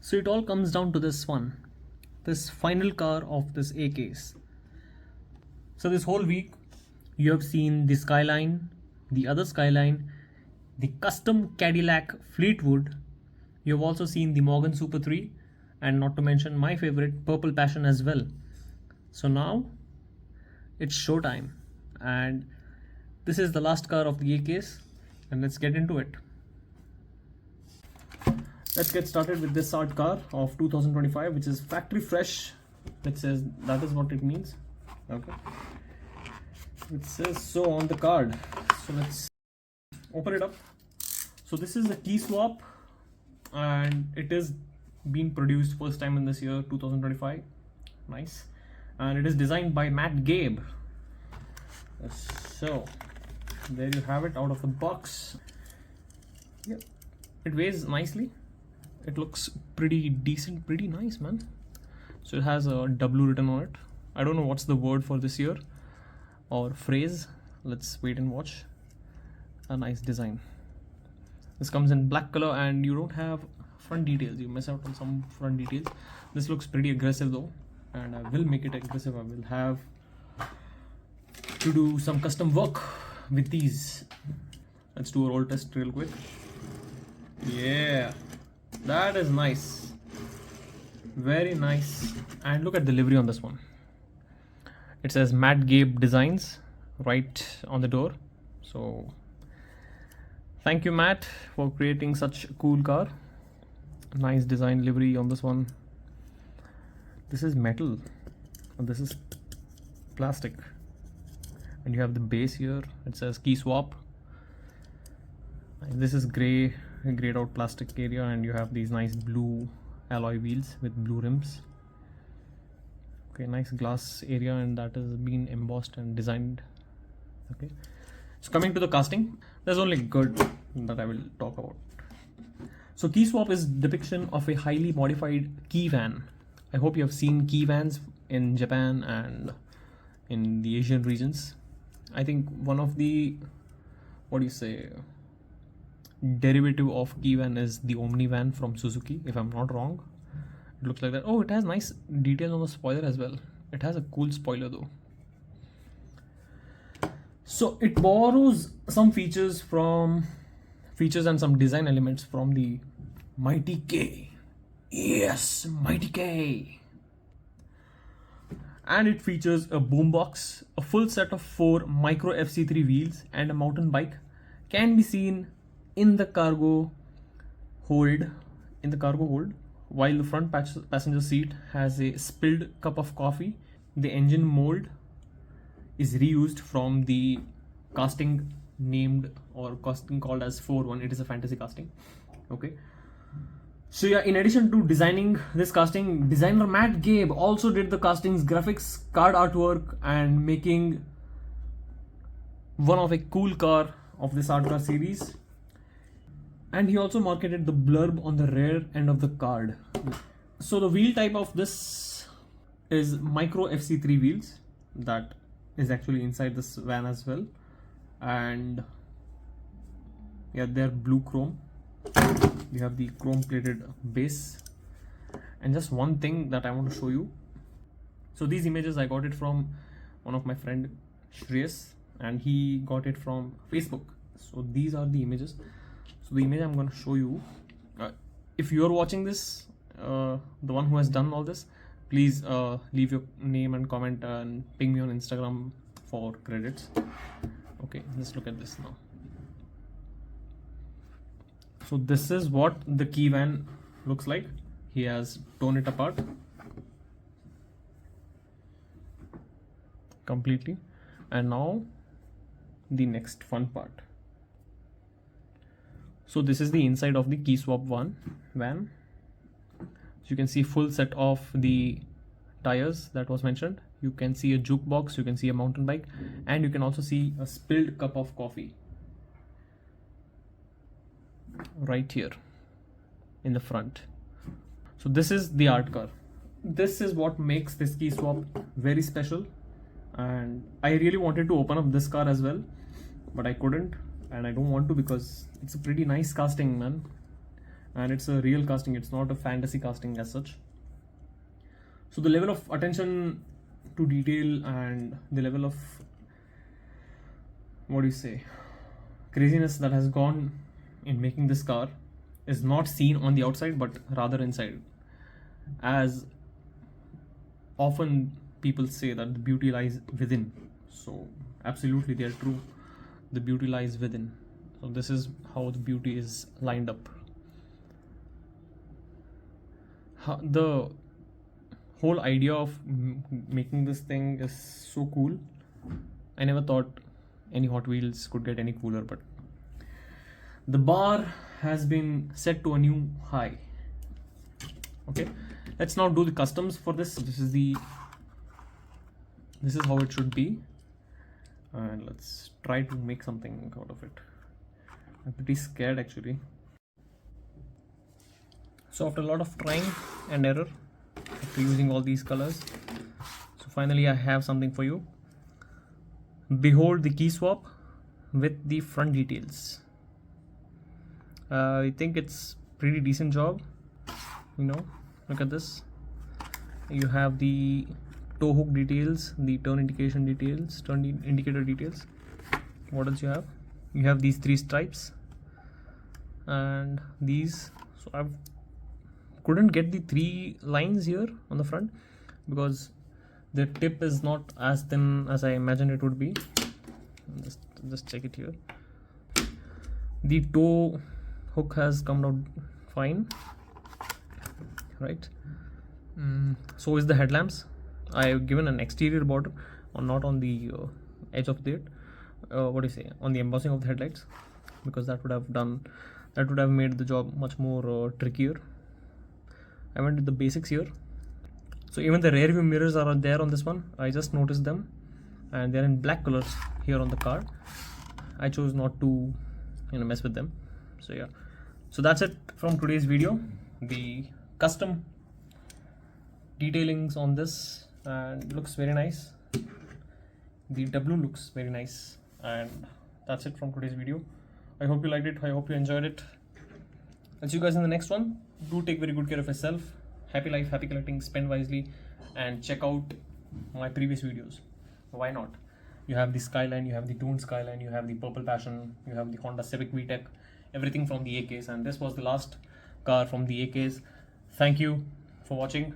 So it all comes down to this one, this final car of this A case. So this whole week you have seen the Skyline, the other Skyline, the custom Cadillac Fleetwood. You have also seen the Morgan Super 3, and not to mention my favorite Purple Passion as well. So now it's showtime, and this is the last car of the A case, and let's get into it. Let's get started with this art car of 2025, which is factory fresh. It says that is what it means. Okay, it says so on the card. So let's open it up. So this is a key swap, and it is being produced first time in this year 2025. Nice. And it is designed by Matt Gabe. So there you have it out of the box. Yep, it weighs nicely. It looks pretty decent, pretty nice, man. So it has a W written on it. I don't know what's the word for this year or phrase. Let's wait and watch. A nice design. This comes in black color, and you don't have front details. You miss out on some front details. This looks pretty aggressive though, and I will make it aggressive. I will have to do some custom work with these. Let's do a roll test real quick. Yeah, that is nice, very nice. And look at the livery on this one. It says Matt Gabe Designs right on the door. So thank you, Matt, for creating such a cool car. Nice design livery on this one. This is metal, and this is plastic, and you have the base here. It says key swap. This is grayed out plastic area, and you have these nice blue alloy wheels with blue rims. Okay, nice glass area, and that is being embossed and designed. Okay, so coming to the casting, there's only good that I will talk about. So key swap is depiction of a highly modified key van. I hope you have seen key vans in Japan and in the Asian regions. I think one of the, what do you say, derivative of key van is the Omni van from Suzuki, if I'm not wrong. It looks like that. Oh, it has nice details on the spoiler as well. It has a cool spoiler though. So it borrows some features and some design elements from the mighty K. Yes, mighty K. And it features a boombox, a full set of 4 micro FC3 wheels, and a mountain bike can be seen in the cargo hold. While the front passenger seat has a spilled cup of coffee, the engine mold is reused from the casting named or casting called as 4-1. It is a fantasy casting. Okay. So yeah, in addition to designing this casting, designer Matt Gabe also did the casting's graphics, card artwork, and making one of a cool car of this art car series. And he also marketed the blurb on the rear end of the card. So the wheel type of this is micro FC3 wheels that is actually inside this van as well. And yeah, they're blue chrome. You have the chrome plated base. And just one thing that I want to show you. So these images I got it from one of my friend Shreyas, and he got it from Facebook. So these are the images. So the image I'm going to show you, if you're watching this, the one who has done all this, please leave your name and comment and ping me on Instagram for credits. Okay, let's look at this now. So this is what the key van looks like. He has torn it apart completely. And now the next fun part. So this is the inside of the key swap van. So you can see full set of the tires that was mentioned. You can see a jukebox, you can see a mountain bike, and you can also see a spilled cup of coffee right here in the front. So this is the art car. This is what makes this key swap very special, and I really wanted to open up this car as well, but I couldn't, and I don't want to because it's a pretty nice casting, man. and it's a real casting, it's not a fantasy casting as such. So the level of attention to detail and the level of, what do you say, craziness that has gone in making this car is not seen on the outside but rather inside. As often people say that the beauty lies within, so absolutely they are true, the beauty lies within. So this is how the beauty is lined up. The whole idea of making this thing is so cool. I never thought any Hot Wheels could get any cooler, but the bar has been set to a new high. Okay, let's now do the customs for this. This is how it should be, and let's try to make something out of it. I'm pretty scared actually. So after a lot of trying and error, after using all these colors, so finally I have something for you. Behold the key swap with the front details. I think it's pretty decent job, you know. Look at this. You have the tow hook details, the turn indication details, turn indicator details. What else you have? You have these 3 stripes and these. So I couldn't get the 3 lines here on the front because the tip is not as thin as I imagined it would be. Just check it here. The tow hook has come out fine, right? So is the headlamps. I have given an exterior border, or not on the edge of it. What do you say? On the embossing of the headlights, because that would have made the job much more trickier. I went with the basics here. So even the rear view mirrors are there on this one. I just noticed them, and they're in black colors here on the car. I chose not to, mess with them. So yeah. So that's it from today's video. The custom detailings on this, and looks very nice. The W looks very nice, and that's it from today's video. I hope you liked it. I hope you enjoyed it. I'll see you guys in the next one. Do take very good care of yourself. Happy life, happy collecting, spend wisely, and check out my previous videos. Why not? You have the Skyline, you have the Tooned Skyline, you have the Purple Passion, you have the Honda Civic VTEC, everything from the AKs, and this was the last car from the AKs. Thank you for watching.